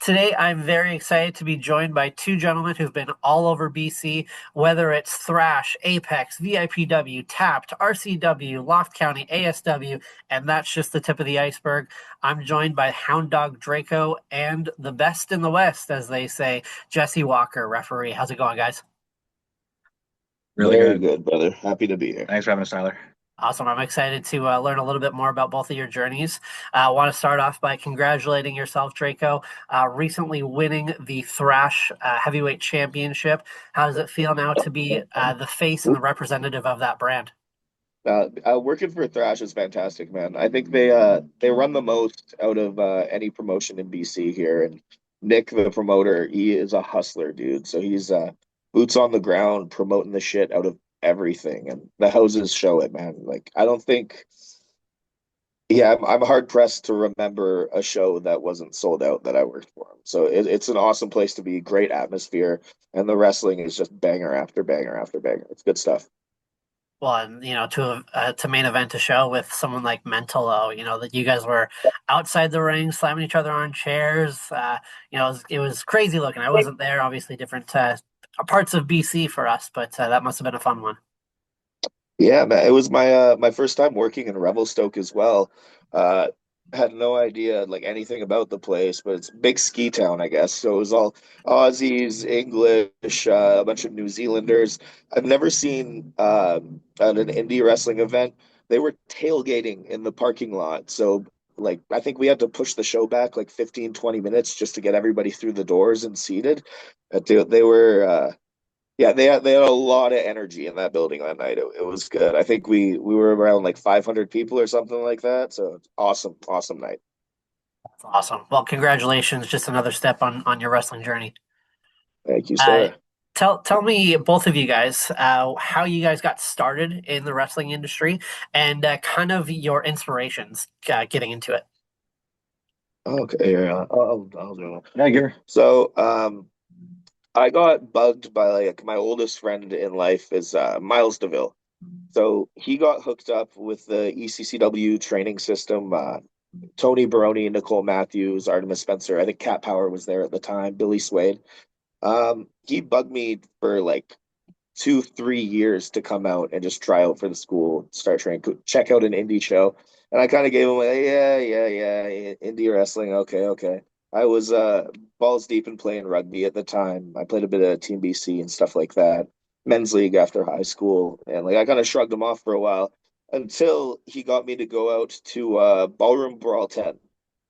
Today, I'm very excited to be joined by two gentlemen who've been all over BC, whether it's Thrash, Apex, VIPW, Tapped, RCW, Loft County, ASW, and that's just the tip of the iceberg. I'm joined by Hounddog Drayco and the best in the West, as they say, Jesse Walker, referee. How's it going, guys? Really Very good. good, brother. Happy to be here. Thanks for having us, Tyler. Awesome. I'm excited to learn a little bit more about both of your journeys. I want to start off by congratulating yourself, Draco, recently winning the Thrash Heavyweight Championship. How does it feel now to be the face and the representative of that brand? Working for Thrash is fantastic, man. I think they run the most out of any promotion in BC here. And Nick, the promoter, he is a hustler, dude. So he's boots on the ground, promoting the shit out of everything, and the houses show it, man. Like I don't think, yeah, I'm hard pressed to remember a show that wasn't sold out that I worked for him. So it's an awesome place to be, great atmosphere, and the wrestling is just banger after banger after banger. It's good stuff. Well, and to main event a show with someone like Mentolo, that you guys were outside the ring slamming each other on chairs. It was crazy looking. I wasn't there, obviously different parts of BC for us, but that must have been a fun one. Yeah, man, it was my first time working in Revelstoke as well. Uh, had no idea like anything about the place, but it's a big ski town, I guess. So it was all Aussies, English, a bunch of New Zealanders. I've never seen at an indie wrestling event. They were tailgating in the parking lot. So like I think we had to push the show back like 15, 20 minutes just to get everybody through the doors and seated. They were yeah, they had a lot of energy in that building that night. It was good. I think we were around like 500 people or something like that. So it's awesome, awesome night. That's awesome. Well, congratulations. Just another step on your wrestling journey. Thank you, Uh, sir. tell me, both of you guys, how you guys got started in the wrestling industry and kind of your inspirations getting into it. Okay, yeah, I'll do it. Yeah, you're So, I got bugged by like my oldest friend in life is Miles DeVille. So he got hooked up with the ECCW training system. Tony Baroni, Nicole Matthews, Artemis Spencer. I think Cat Power was there at the time. Billy Swade. He bugged me for like 2, 3 years to come out and just try out for the school, start training, check out an indie show. And I kind of gave him like, yeah, indie wrestling. Okay, okay. I was balls deep in playing rugby at the time. I played a bit of Team BC and stuff like that, men's league after high school, and like I kind of shrugged him off for a while until he got me to go out to Ballroom Brawl 10.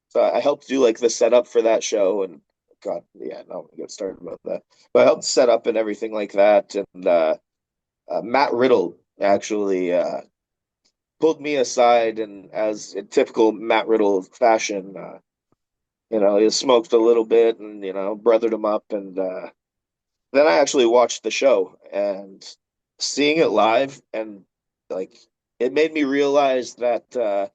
So I helped do like the setup for that show, and God, yeah, no, we get started about that. But I helped set up and everything like that. And Matt Riddle actually pulled me aside, and as in typical Matt Riddle fashion, he smoked a little bit and brothered him up, and then I actually watched the show and seeing it live, and like it made me realize that.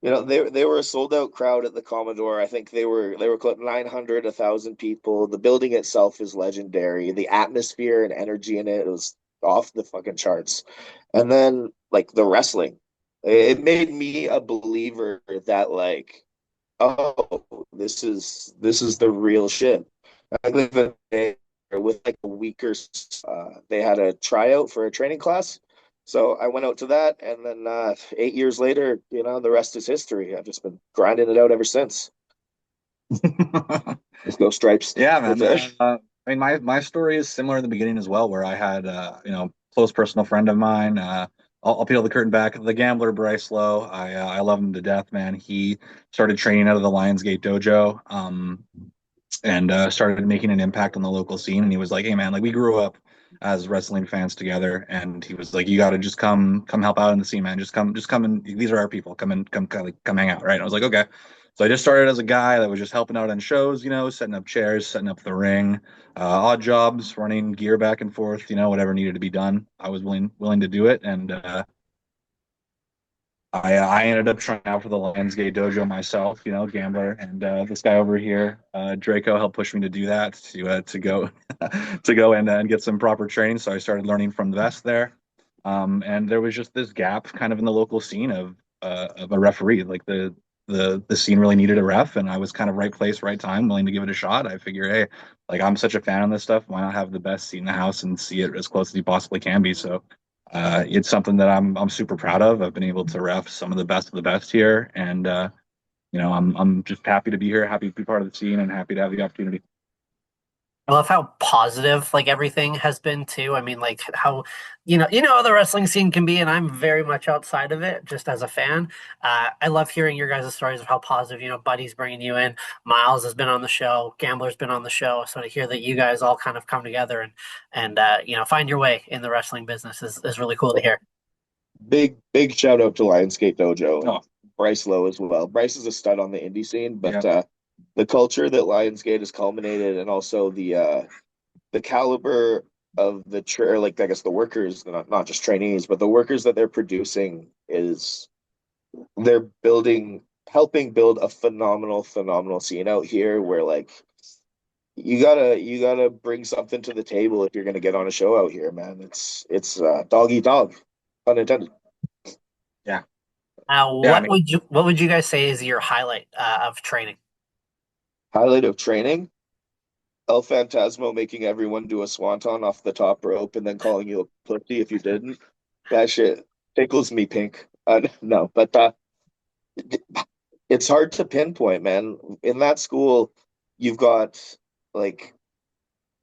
They were a sold out crowd at the Commodore. I think they were close 900, 1,000 people. The building itself is legendary. The atmosphere and energy in it was off the fucking charts. And then like the wrestling, it made me a believer that like, oh, this is the real shit. I think that with like a week or they had a tryout for a training class. So I went out to that, and then 8 years later, the rest is history. I've just been grinding it out ever since. Let's go Stripes. yeah, What's man. that? I mean, my story is similar in the beginning as well, where I had close personal friend of mine. I'll peel the curtain back. The gambler Bryce Lowe. I love him to death, man. He started training out of the Lions Gate Dojo, and started making an impact on the local scene. And he was like, "Hey, man, like we grew up as wrestling fans together." And he was like, "You got to just come help out in the scene, man. Just come and these are our people. Come hang out, right?" And I was like, "Okay." So I just started as a guy that was just helping out on shows, setting up chairs, setting up the ring, odd jobs, running gear back and forth, whatever needed to be done. I was willing to do it, and I ended up trying out for the Lions Gate Dojo myself, gambler, and this guy over here, Draco, helped push me to do that to go to go and get some proper training. So I started learning from the best there, and there was just this gap kind of in the local scene of a referee. Like the scene really needed a ref, and I was kind of right place, right time, willing to give it a shot. I figure, hey, like I'm such a fan of this stuff, why not have the best seat in the house and see it as close as you possibly can be? So it's something that I'm super proud of. I've been able to ref some of the best here, and I'm just happy to be here, happy to be part of the scene, and happy to have the opportunity. I love how positive like everything has been too. I mean, like how how the wrestling scene can be, and I'm very much outside of it, just as a fan. I love hearing your guys' stories of how positive. Buddy's bringing you in. Miles has been on the show. Gambler's been on the show. So to hear that you guys all kind of come together and find your way in the wrestling business is really cool to hear. Big shout out to Lions Gate Dojo and Oh, Bryce Lowe as well. Bryce is a stud on the indie scene, but yeah. the culture that Lions Gate has culminated, and also the caliber of like I guess the workers, not just trainees, but the workers that they're producing is they're helping build a phenomenal scene out here where like you gotta bring something to the table if you're gonna get on a show out here, man. It's dog eat dog, unintended. Yeah. Yeah, I What mean, would you guys say is your highlight of training? Highlight of training: El Phantasmo making everyone do a swanton off the top rope and then calling you a pussy if you didn't. That shit tickles me pink. No, but it's hard to pinpoint, man. In that school, you've got like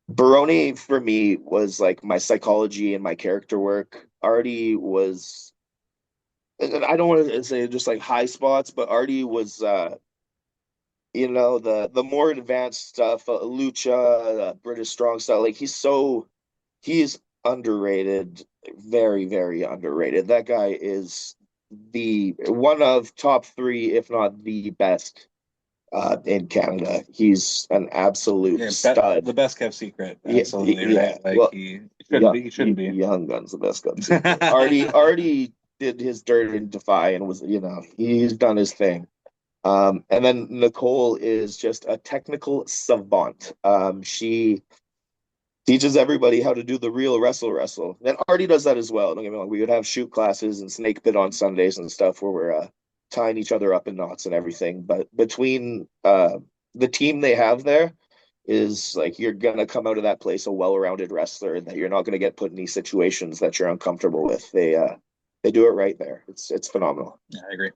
Baroni for me was like my psychology and my character work. Artie was, I don't want to say just like high spots, but Artie was the more advanced stuff, lucha, British strong style. Like he's underrated, very underrated. That guy is the one of top three, if not the best in Canada. He's an absolute yeah, stud. the best kept secret, Yeah, absolutely, yeah. right? Like Well, he shouldn't yeah, be, he shouldn't be. Young Gun's the best gun. Artie did his dirt in Defy and was, he's done his thing. And then Nicole is just a technical savant. She teaches everybody how to do the real wrestle. And Artie does that as well. Don't get me wrong. We would have shoot classes and snake pit on Sundays and stuff where we're tying each other up in knots and everything. But between the team they have there is like you're gonna come out of that place a well-rounded wrestler, and that you're not gonna get put in these situations that you're uncomfortable with. They do it right there. It's phenomenal. Yeah, I agree.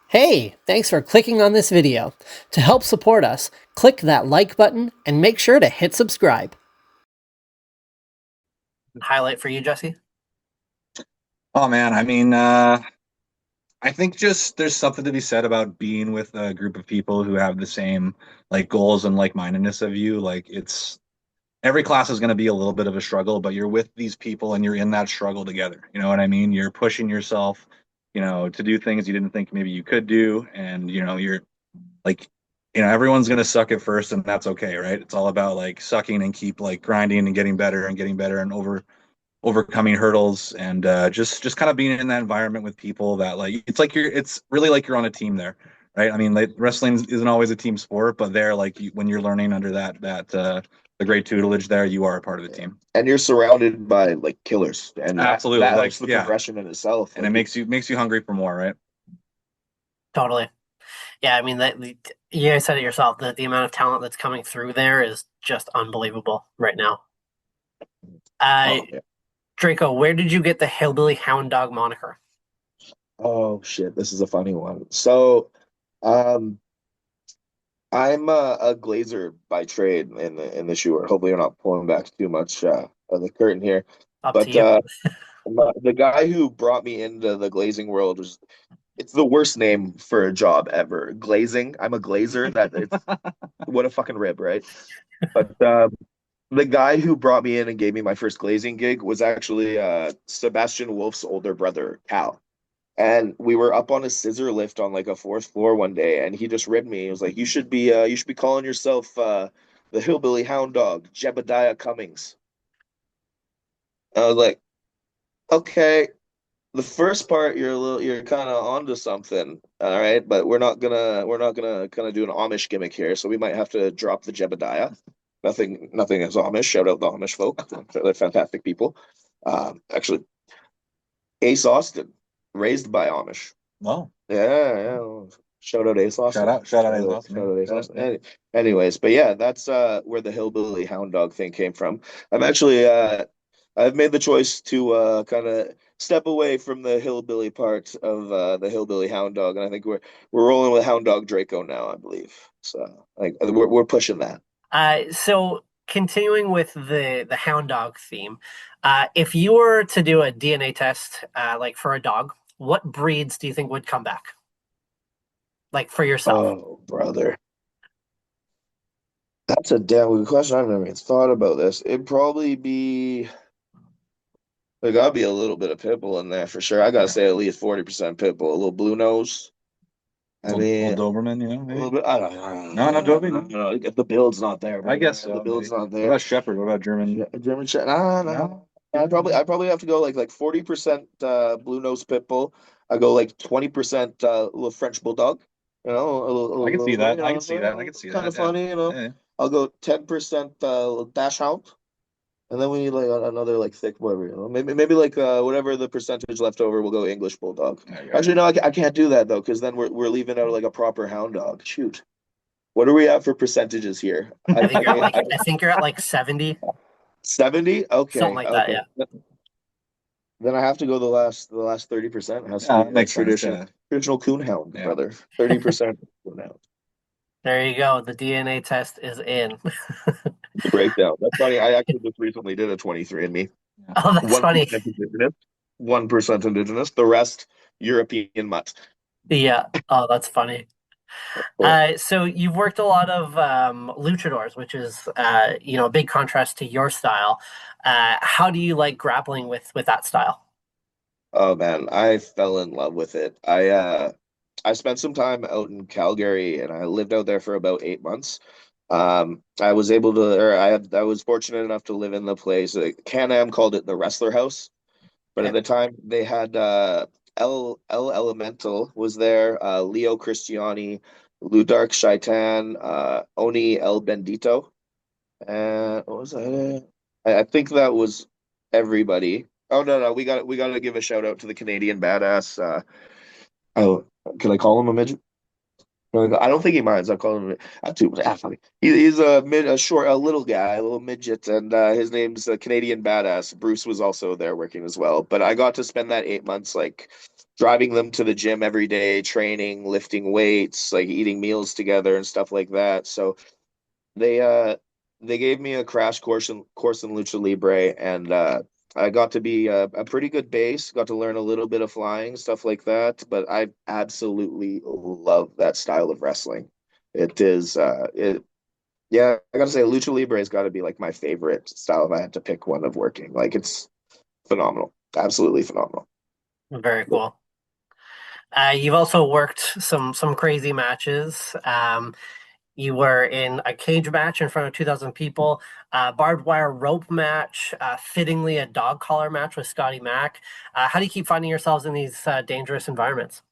Hey, thanks for clicking on this video. To help support us, click that like button and make sure to hit subscribe. Highlight for you, Jesse? Oh man, I mean, I think just there's something to be said about being with a group of people who have the same like goals and like-mindedness of you. Like it's every class is going to be a little bit of a struggle, but you're with these people and you're in that struggle together. You know what I mean? You're pushing yourself, to do things you didn't think maybe you could do, and you're like, everyone's going to suck at first, and that's okay, right? It's all about like sucking and keep like grinding and getting better and overcoming hurdles, and just kind of being in that environment with people that like it's really like you're on a team there, right? I mean, like, wrestling isn't always a team sport, but there, like, when you're learning under that the great tutelage there, you are a part of the team. And you're surrounded by like killers, and Absolutely, that like, helps the yeah, progression in itself. and Like, it makes you hungry for more, right? Totally. Yeah, I mean, you guys said it yourself, that the amount of talent that's coming through there is just unbelievable right now. oh, yeah. Drayco, where did you get the Hillbilly Hound Dog moniker? Oh shit, this is a funny one. So, um, I'm a glazer by trade in the shoer. Hopefully, you're not pulling back too much of the curtain here. Up to But you. the guy who brought me into the glazing world was it's the worst name for a job ever. Glazing. I'm a glazer. What a fucking rib, right? But the guy who brought me in and gave me my first glazing gig was actually Sebastian Wolf's older brother, Cal. And we were up on a scissor lift on like a fourth floor one day, and he just ribbed me. He was like, you should be calling yourself the Hillbilly Hound Dog, Jebediah Cummings." I was like, okay, the first part you're kind of onto something, all right, but we're not gonna kind of do an Amish gimmick here, so we might have to drop the Jebediah. Nothing is Amish. Shout out the Amish folk; they're fantastic people. Actually, Ace Austin, raised by Amish. Well, Yeah, yeah. Shout out Ace Lawson. Shout out Ace Lawson. Shout out Ace Lawson. Anyways, but yeah, that's where the hillbilly hound dog thing came from. I'm actually I've made the choice to kind of step away from the hillbilly part of the hillbilly hound dog, and I think we're rolling with Hounddog Drayco now, I believe. So like we're pushing that. So continuing with the hound dog theme, if you were to do a DNA test, like for a dog, what breeds do you think would come back? Like for yourself? Oh, brother. That's a damn good question. I've never even thought about this. It'd probably be there gotta be a little bit of pit bull in there for sure. I gotta say at least 40% pit bull. A little blue nose. I mean, Little Doberman, a maybe? little bit. I don't know. No, not Dobie, no. No, if the build's not there, I guess the so. build's Maybe. not What there. about Shepherd? What about German? German Shepherd. Nah, nah. No? I probably have to go like 40% blue nose pit bull. I go like 20% little French bulldog. You know, I can see funny, that. I can see that. I can see kind that. of funny. You know, Yeah. I'll go 10% dash hound. And then we need like another like thick whatever, you know. Maybe like whatever the percentage left over, we'll go English bulldog. Actually, no, I can't do that though, because then we're leaving out like a proper hound dog. Shoot, what are we at for percentages here? I think you're at like 70, 70. something Okay, like that. okay. Yeah. Then I have to go the last 30%. Has to Yeah, be that makes sense. traditional coon hound, Yeah. brother. 30% coon hound. There you go. The DNA test is in. The breakdown. That's funny. I actually just recently did a 23andMe. Oh, that's funny. 1% indigenous, 1% indigenous. The rest European mutt. Yeah. Oh, that's funny. Yeah. So you've worked a lot of luchadors, which is a big contrast to your style. How do you like grappling with that style? Oh man, I fell in love with it. I spent some time out in Calgary and I lived out there for about 8 months. I was able to, or I was fortunate enough to live in the place. Can-Am called it the Wrestler House, but at Okay. the time they had El Elemental was there, Leo Christiani, Ludark Shaitan, Oni El Bendito, and what was that? I think that was everybody. Oh no, we got to give a shout out to the Canadian badass. Oh, can I call him a midget? I don't think he minds. I call him. I'm too funny. He's a short, a little guy, a little midget, and his name's Canadian Badass. Bruce was also there working as well. But I got to spend that 8 months like driving them to the gym every day, training, lifting weights, like eating meals together and stuff like that. So they uh they gave me a crash course in Lucha Libre, and I got to be a pretty good base, got to learn a little bit of flying, stuff like that, but I absolutely love that style of wrestling. It is it yeah, I gotta say Lucha Libre has got to be like my favorite style if I had to pick one of working. Like it's phenomenal. Absolutely phenomenal. Very cool. You've also worked some crazy matches. You were in a cage match in front of 2,000 people, barbed wire rope match, fittingly a dog collar match with Scotty Mack. How do you keep finding yourselves in these dangerous environments?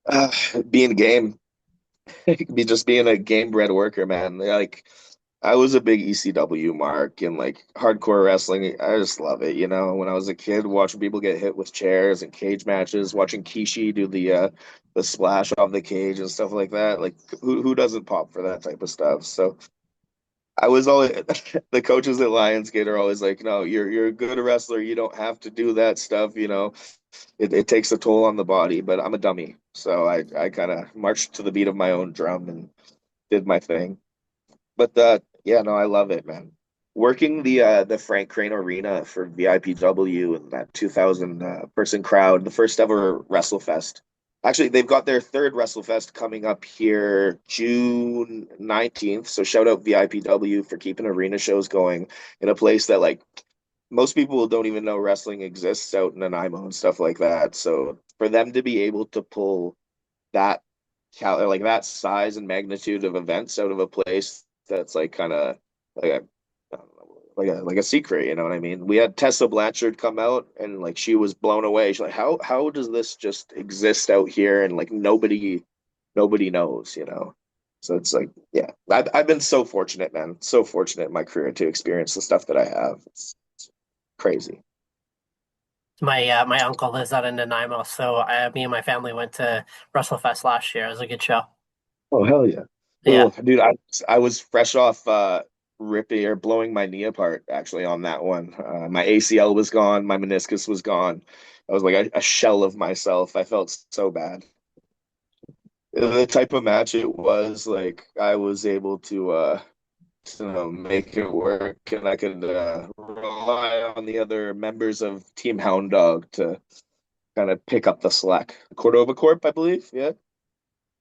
Uh, Being game, be just being a game bred worker, man. Like I was a big ECW mark and like hardcore wrestling. I just love it. You know, when I was a kid, watching people get hit with chairs and cage matches, watching Kishi do the splash off the cage and stuff like that. Like who doesn't pop for that type of stuff? So I was always the coaches at Lions Gate are always like, no, you're a good wrestler. You don't have to do that stuff. You know, it takes a toll on the body. But I'm a dummy, so I kind of marched to the beat of my own drum and did my thing. But yeah, no, I love it, man. Working the Frank Crane Arena for VIPW and that 2,000 person crowd, the first ever WrestleFest. Actually, they've got their third WrestleFest coming up here June 19th. So shout out VIPW for keeping arena shows going in a place that like most people don't even know wrestling exists out in Nanaimo and stuff like that. So for them to be able to pull that like that size and magnitude of events out of a place that's like kind of like a I don't know, like a secret, you know what I mean? We had Tessa Blanchard come out and like she was blown away. She's like, how does this just exist out here and like nobody knows, you know? So it's like, yeah, I've been so fortunate, man, so fortunate in my career to experience the stuff that I have. It's crazy. My uncle lives out in Nanaimo, so me and my family went to WrestleFest last year. It was a good show. Oh hell yeah. Yeah. Oh, dude, I was fresh off ripping or blowing my knee apart actually on that one. My ACL was gone, my meniscus was gone. I was like a shell of myself. I felt so bad. The type of match it was, like I was able to make it work, and I could rely on the other members of Team Hounddog to kind of pick up the slack. Cordova Corp, I believe. Yeah.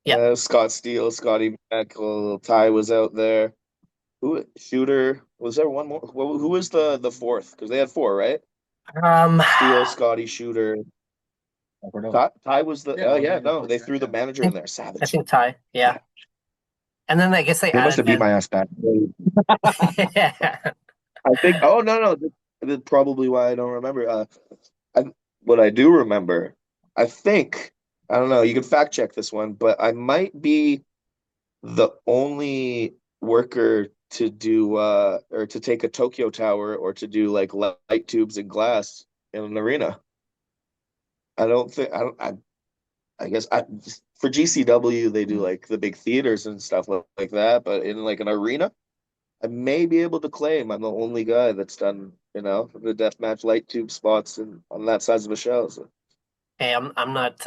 Yeah. Scott Steele, Scotty Michael, Ty was out there. Who Shooter? Was there one more? Who was the fourth? Because they had four, right? Um, Steele, I Scotty, Shooter. Cordova. Ty was the. Yeah, Oh one of yeah, the other no, folks, they yeah, threw the yeah. manager in think there. I Savage. think Ty. Yeah. Yeah, And then I guess they they must added have beat Van. my ass back. Yeah. I think. Oh no, no, that's probably why I don't remember. I what I do remember, I think. I don't know. You can fact check this one, but I might be the only worker to do or to take a Tokyo Tower or to do like light tubes and glass in an arena. I don't think I don't I guess for GCW they do like the big theaters and stuff like that, but in like an arena, I may be able to claim I'm the only guy that's done, the deathmatch light tube spots and on that size of a show. So. Hey, I'm not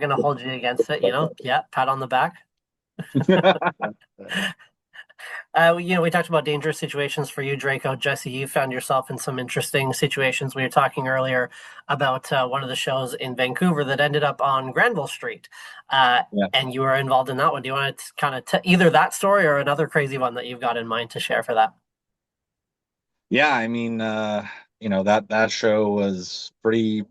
gonna hold you against it, you know. Yeah, pat on the back. We talked about dangerous situations for you, Draco. Jesse, you found yourself in some interesting situations. We were talking earlier about one of the shows in Vancouver that ended up on Granville Street, uh, Yeah. and you were involved in that one. Do you want to kind of either that story or another crazy one that you've got in mind to share for that? Yeah, I mean, that show was pretty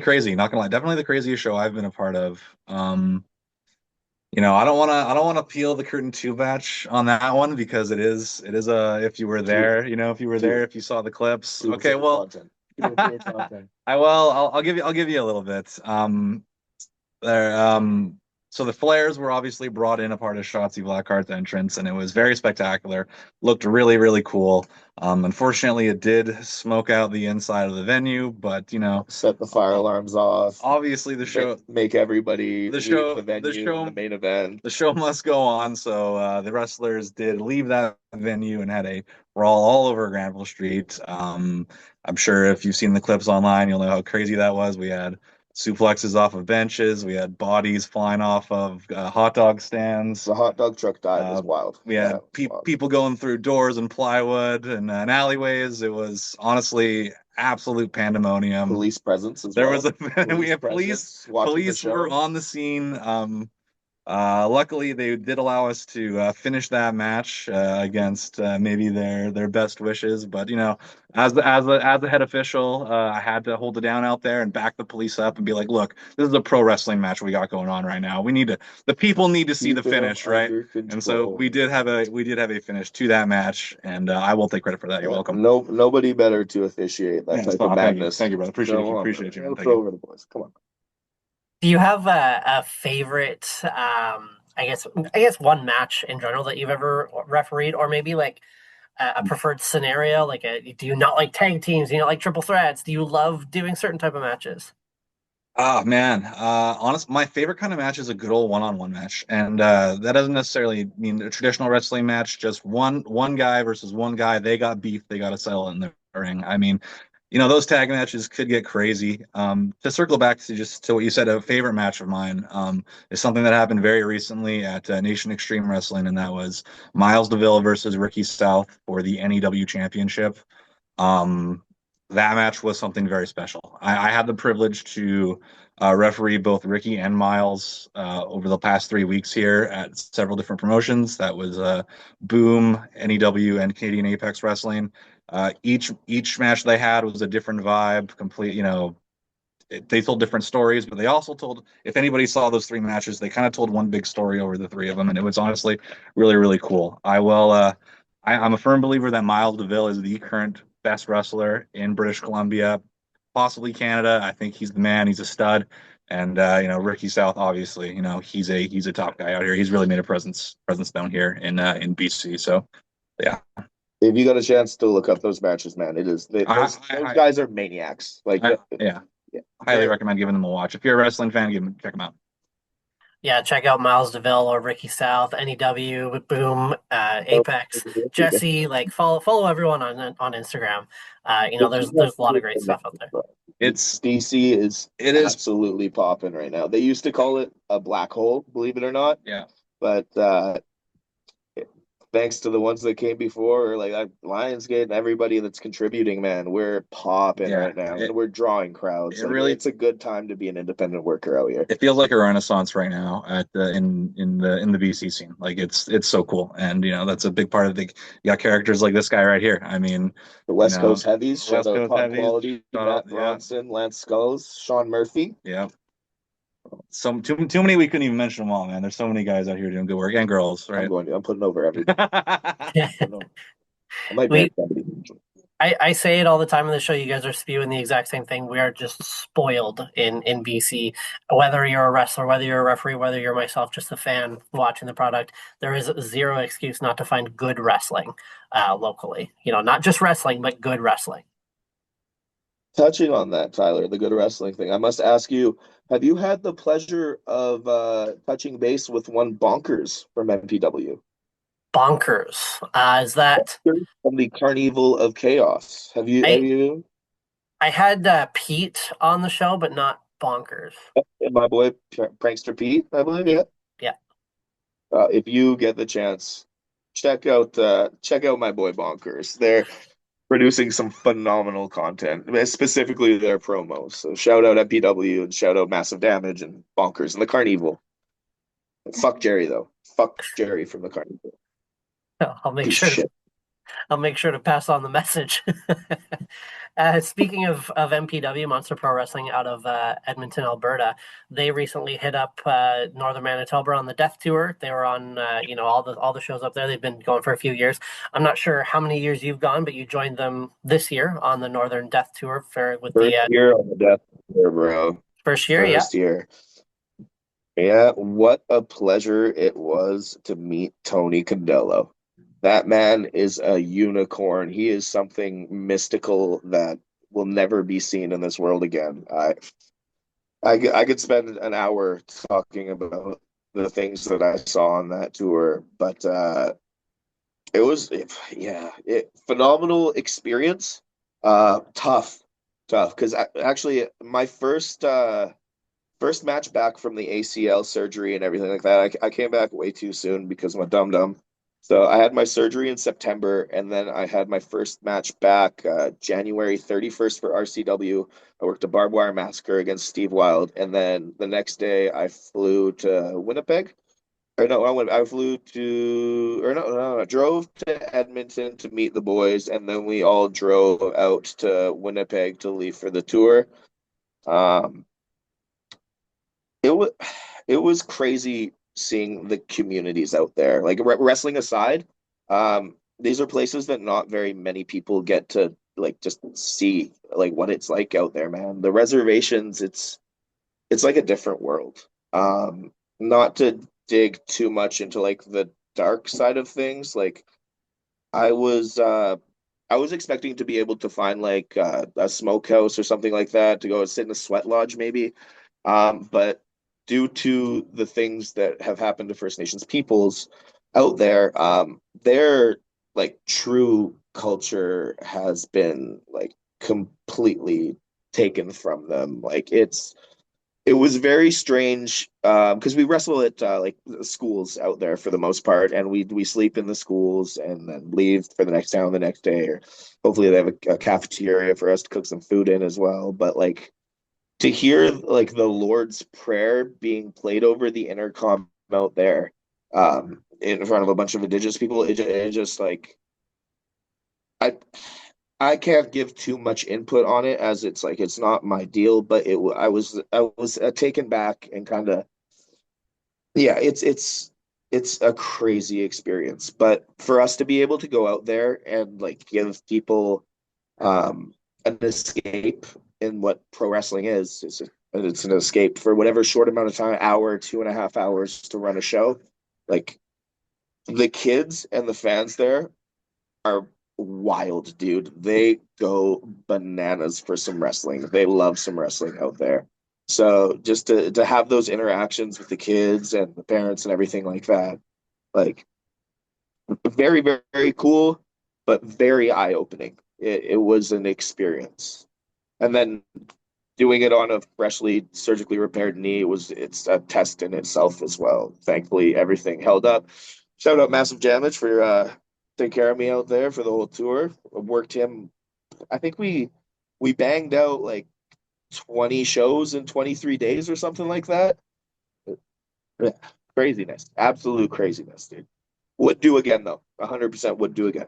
crazy. Not gonna lie, definitely the craziest show I've been a part of. I don't want to peel the curtain too much on that one because it is a if you were Dude, there, dude, if you saw the clips. give us Okay, some well, content. Give us some content. I'll give you a little bit. There so the flares were obviously brought in a part of Shotzi Blackheart's entrance, and it was very spectacular. Looked really, really cool. Unfortunately, it did smoke out the inside of the venue, but Set the fire alarms off. obviously Make everybody the leave show the the venue in the show main event. the show must go on. So the wrestlers did leave that venue and had a brawl all over Granville Street. I'm sure if you've seen the clips online, you'll know how crazy that was. We had suplexes off of benches. We had bodies flying off of hot dog stands. The hot dog truck dive Uh, was wild. we That had was wild. people going through doors and plywood and alleyways. It was honestly absolute pandemonium. Police presence as There was well. we Police had police. presence watching the Police were show. on the scene. Luckily, they did allow us to finish that match against maybe their best wishes. But as the head official, I had to hold it down out there and back the police up and be like, "Look, this is a pro wrestling match we got going on right now. The people need to see the Keep them finish, right?" under And so control. we did have a finish to that match, and I will take credit for that. You're welcome. No, nobody better to officiate that Yeah, type of madness. thank you, brother. Appreciate you, Come on, appreciate you, man. man. Let's Thank go you. over the boys. Come on. Do you have a favorite? I guess one match in general that you've ever refereed, or maybe like a preferred scenario. Do you not like tag teams? Do you not like triple threats? Do you love doing certain type of matches? Oh man, my favorite kind of match is a good old one-on-one match, and that doesn't necessarily mean a traditional wrestling match. Just one guy versus one guy. They got beef. They got to settle it in the ring. I mean, those tag matches could get crazy. To circle back to what you said, a favorite match of mine is something that happened very recently at Nation Extreme Wrestling, and that was Miles DeVille versus Ricky South for the NEW Championship. Um, that match was something very special. I had the privilege to referee both Ricky and Miles over the past 3 weeks here at several different promotions. That was Boom, NEW, and Canadian Apex Wrestling. Each match they had was a different vibe, complete. They told different stories, but they also told. If anybody saw those three matches, they kind of told one big story over the three of them, and it was honestly really, really cool. I'm a firm believer that Miles DeVille is the current best wrestler in British Columbia, possibly Canada. I think he's the man. He's a stud. And Ricky South, obviously, he's a top guy out here. He's really made a presence down here in BC. So yeah, If you got a chance to look up those matches, man, it is I, those I, guys are maniacs. Like I, yeah. Highly recommend giving them a watch. If you're a wrestling fan, check them out. Yeah, check out Miles DeVille or Ricky South, NEW, Boom, Apex, Jesse. Like follow everyone on Instagram. There's a lot of great stuff out there. It's DC is absolutely popping right now. They used to call it a black hole, believe it or not. Yeah. But thanks to the ones that came before, like Lions Gate and everybody that's contributing, man, we're popping right now, and we're drawing crowds. It's a good time to be an independent worker out here. It feels like a renaissance right now in the BC scene. Like it's so cool, and that's a big part of you got characters like this guy right here. I mean, the West Coast Heavies, shout out Top Quality, Matt Bronson, Lance Skulls, Sean Murphy. Yeah. Too many we couldn't even mention them all, man. There's so many guys out here doing good work, and girls, right? I'm putting over everybody. I might be somebody. I say it all the time on the show. You guys are spewing the exact same thing. We are just spoiled in BC. Whether you're a wrestler, whether you're a referee, whether you're myself, just a fan watching the product, there is zero excuse not to find good wrestling locally. Not just wrestling, but good wrestling. Touching on that, Tyler, the good wrestling thing, I must ask you, have you had the pleasure of touching base with one Bonkers from MPW? Bonkers. Is that from the Carnival of Chaos? Have you? I had Pete on the show, but not Bonkers. My boy, Prankster Pete, I believe. Yeah. Yeah. If you get the chance, check out my boy Bonkers. They're producing some phenomenal content, specifically their promos. So shout out MPW and shout out Massive Damage and Bonkers and the Carnival. And fuck Jerry though. Fuck Jerry from the Carnival. I'll make sure to pass on the message. Speaking of MPW, Monster Pro Wrestling out of Edmonton, Alberta, they recently hit up Northern Manitoba on the Death Tour. They were on all the shows up there. They've been going for a few years. I'm not sure how many years you've gone, but you joined them this year on the Northern Death Tour with first year on the Death Tour, bro. First year. Yeah, what a pleasure it was to meet Tony Condello. That man is a unicorn. He is something mystical that will never be seen in this world again. I could spend an hour talking about the things that I saw on that tour, but it was phenomenal experience. Tough because actually my first match back from the ACL surgery and everything like that, I came back way too soon because I'm a dum-dum. So I had my surgery in September, and then I had my first match back January 31st for RCW. I worked a barbed wire massacre against Steve Wild, and then the next day I flew to Winnipeg. I drove to Edmonton to meet the boys, and then we all drove out to Winnipeg to leave for the tour. It was crazy seeing the communities out there. Like wrestling aside, these are places that not very many people get to just see what it's like out there, man. The reservations, it's like a different world. Not to dig too much into the dark side of things. I was expecting to be able to find a smokehouse or something like that to go and sit in a sweat lodge maybe. But due to the things that have happened to First Nations peoples out there, their true culture has been completely taken from them. It was very strange because we wrestle at schools out there for the most part, and we sleep in the schools and then leave for the next town the next day, or hopefully they have a cafeteria for us to cook some food in as well. But to hear the Lord's Prayer being played over the intercom out there in front of a bunch of Indigenous people, it just I can't give too much input on it as it's not my deal, but I was taken back and kind of it's a crazy experience. But for us to be able to go out there and give people an escape in what pro wrestling is. It's an escape for whatever short amount of time, hour, 2.5 hours to run a show. The kids and the fans there are wild, dude. They go bananas for some wrestling. They love some wrestling out there. So just to have those interactions with the kids and the parents and everything like that, like very, very, very cool, but very eye-opening. It was an experience. And then doing it on a freshly surgically repaired knee it's a test in itself as well. Thankfully, everything held up. Shout out Massive Damage for taking care of me out there for the whole tour. I worked him. I think we banged out like 20 shows in 23 days or something like that. Yeah, craziness, absolute craziness, dude. Would do again though. 100% would do again.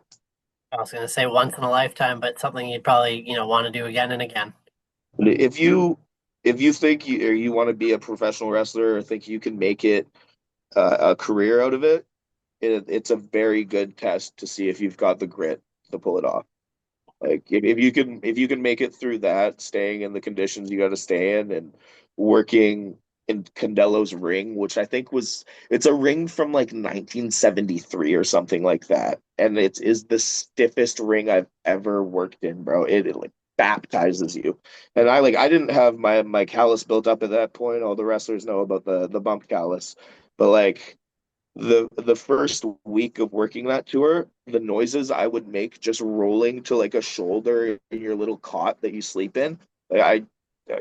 I was going to say once in a lifetime, but something you'd probably, want to do again and again. If you think you want to be a professional wrestler or think you can make it a career out of it, it's a very good test to see if you've got the grit to pull it off. Like if you can make it through that, staying in the conditions you got to stay in, and working in Candelo's ring, which I think it's a ring from like 1973 or something like that, and it is the stiffest ring I've ever worked in, bro. It like baptizes you, and I didn't have my callus built up at that point. All the wrestlers know about the bump callus, but like the first week of working that tour, the noises I would make just rolling to like a shoulder in your little cot that you sleep in, like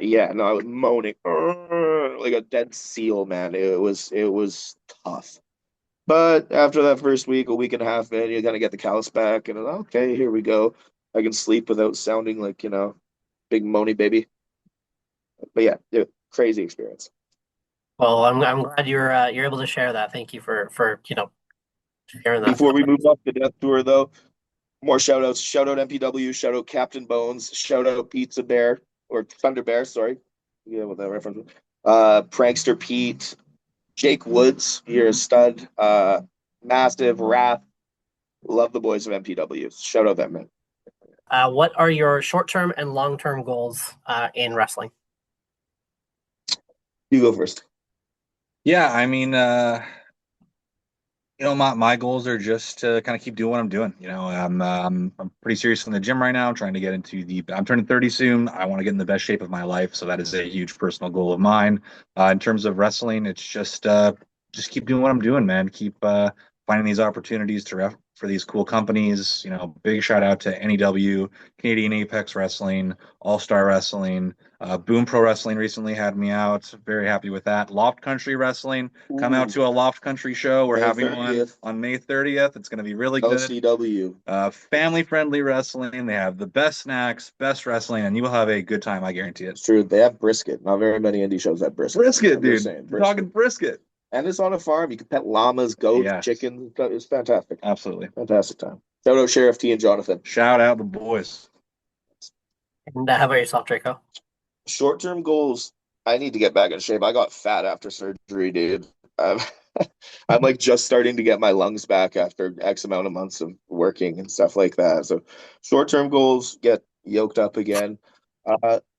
yeah, no, I was moaning like a dead seal, man. It was tough. But after that first week, a week and a half in, you're gonna get the callus back, and okay, here we go. I can sleep without sounding like big moany baby. But yeah, crazy experience. Well, I'm glad you're able to share that. Thank you for sharing that. Before we move off the death tour, though, more shout outs. Shout out MPW, shout out Captain Bones, shout out Pizza Bear or Thunder Bear, sorry. Yeah, what that reference was. Prankster Pete, Jake Woods, you're a stud. Massive Wrath. Love the boys of MPW. Shout out that man. What are your short-term and long-term goals in wrestling? You go first. Yeah, I mean, my goals are just to kind of keep doing what I'm doing. I'm pretty serious in the gym right now. I'm trying to get I'm turning 30 soon. I want to get in the best shape of my life, so that is a huge personal goal of mine. In terms of wrestling, it's just keep doing what I'm doing, man. Keep finding these opportunities for these cool companies. Big shout out to NEW, Canadian Apex Wrestling, All Star Wrestling. Boom Pro Wrestling recently had me out. Very happy with that. Loft Country Wrestling. Come out to a Loft Country show. We're having 30th. One on May 30th. It's going to be really good. LCW. Family-friendly wrestling. They have the best snacks, best wrestling, and you will have a good time. I guarantee it. It's true. They have brisket. Not very many indie shows have brisket. Brisket, dude. Brisket. Talking brisket. And it's on a farm. You can pet llamas, goats, chickens. It's fantastic. Absolutely. Fantastic time. Shout out Sheriff T and Jonathan. Shout out the boys. And how about yourself, Drayco? Short-term goals. I need to get back in shape. I got fat after surgery, dude. I'm like just starting to get my lungs back after X amount of months of working and stuff like that. So short-term goals, get yoked up again.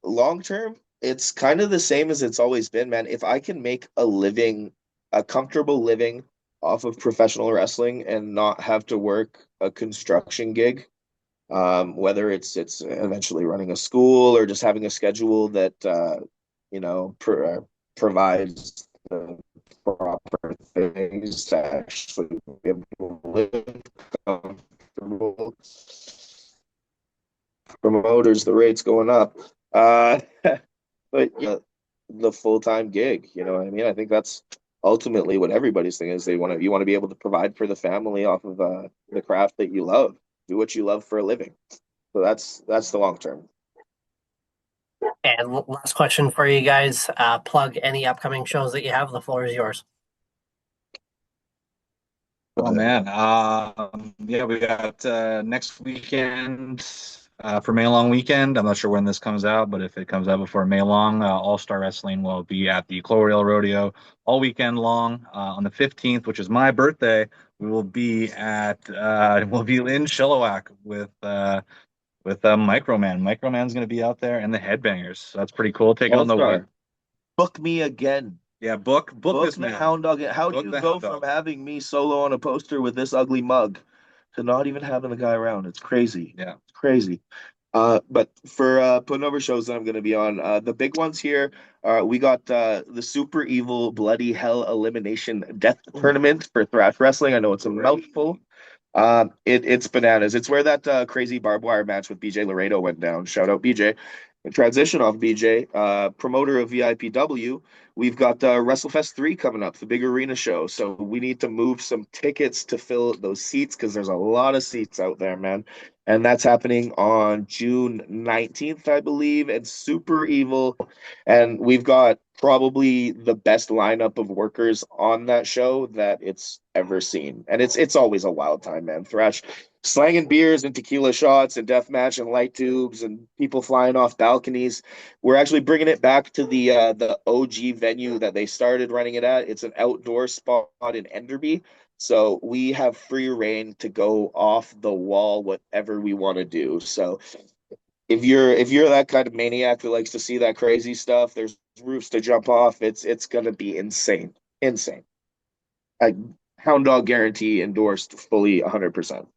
Long-term, it's kind of the same as it's always been, man. If I can make a comfortable living off of professional wrestling and not have to work a construction gig, whether it's eventually running a school or just having a schedule that provides the proper things to actually be able to live comfortable. Promoters, the rates going up. But the full-time gig, you know what I mean? I think that's ultimately what everybody's thing is. You want to be able to provide for the family off of the craft that you love. Do what you love for a living. So that's the long term. And last question for you guys. Plug any upcoming shows that you have. The floor is yours. Oh man, yeah, we got next weekend for May Long weekend. I'm not sure when this comes out, but if it comes out before May Long, All Star Wrestling will be at the Cloverdale Rodeo all weekend long. On the 15th, which is my birthday, we will be in Chilliwack with Microman. Microman's going to be out there and the Headbangers. So that's pretty cool. Taking on the win. Book me again. Yeah, book this man. Hounddog. How do you go from having me solo on a poster with this ugly mug to not even having the guy around. It's crazy. Yeah. It's crazy. But for putting over shows that I'm going to be on, the big ones here, we got the Super Evil Bloody Hell Elimination Death Tournament for Thrash Wrestling. I know it's a mouthful. It's bananas. It's where that crazy barbed wire match with BJ Laredo went down. Shout out BJ. Transition off BJ, promoter of VIPW. We've got WrestleFest 3 coming up, the big arena show. So we need to move some tickets to fill those seats because there's a lot of seats out there, man. And that's happening on June 19th, I believe. And Super Evil. And we've got probably the best lineup of workers on that show that it's ever seen. And it's always a wild time, man. Thrash slanging beers and tequila shots and deathmatch and light tubes and people flying off balconies. We're actually bringing it back to the OG venue that they started running it at. It's an outdoor spot in Enderby. So we have free reign to go off the wall, whatever we want to do. So if you're that kind of maniac who likes to see that crazy stuff, there's roofs to jump off. It's gonna be insane, insane. I Hound Dog guarantee endorsed fully 100%.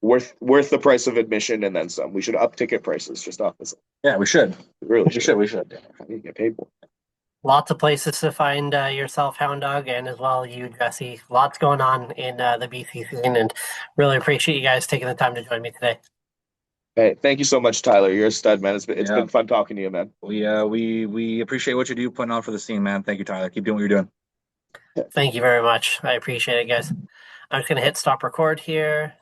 Worth the price of admission and then some. We should up ticket prices just off this. Yeah, we should. Really We should. We should. I need to get paid more. Lots of places to find yourself, Hound Dog, and as well you, Jesse. Lots going on in the BC scene, and really appreciate you guys taking the time to join me today. Hey, thank you so much, Tyler. You're a stud, man. It's Yeah. been fun talking to you, man. We appreciate what you do putting on for the scene, man. Thank you, Tyler. Keep doing what you're doing. Thank you very much. I appreciate it, guys. I'm just going to hit stop record here.